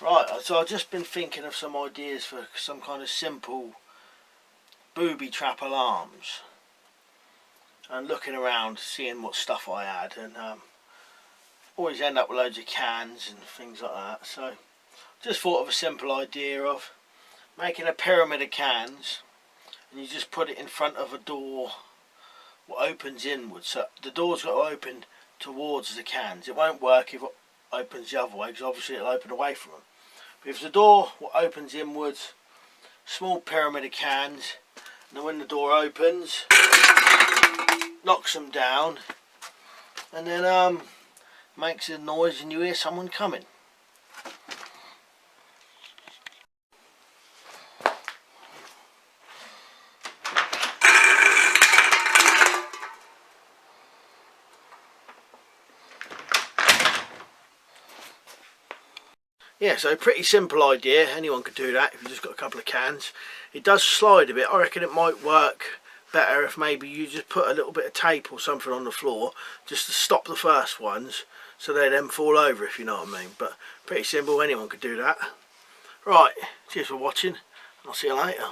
Right, so I've just been thinking of some ideas for some kind of simple booby trap alarms, and looking around seeing what stuff I had, and always end up with loads of cans and things like that. So just thought of a simple idea of making a pyramid of cans, and you just put it in front of a door what opens inwards. So the door's got to open towards the cans. It won't work if it opens the other way, because obviously it'll open away from them. But if the door what opens inwards, small pyramid of cans, and then when the door opens, knocks them down, and then makes a noise and you hear someone coming. Yeah, so pretty simple idea. Anyone could do that if you've just got a couple of cans. It does slide a bit. I reckon it might work better if maybe you just put a little bit of tape or something on the floor just to stop the first ones so they then fall over, if you know what I mean. But pretty simple, anyone could do that. Right, cheers for watching. I'll see you later.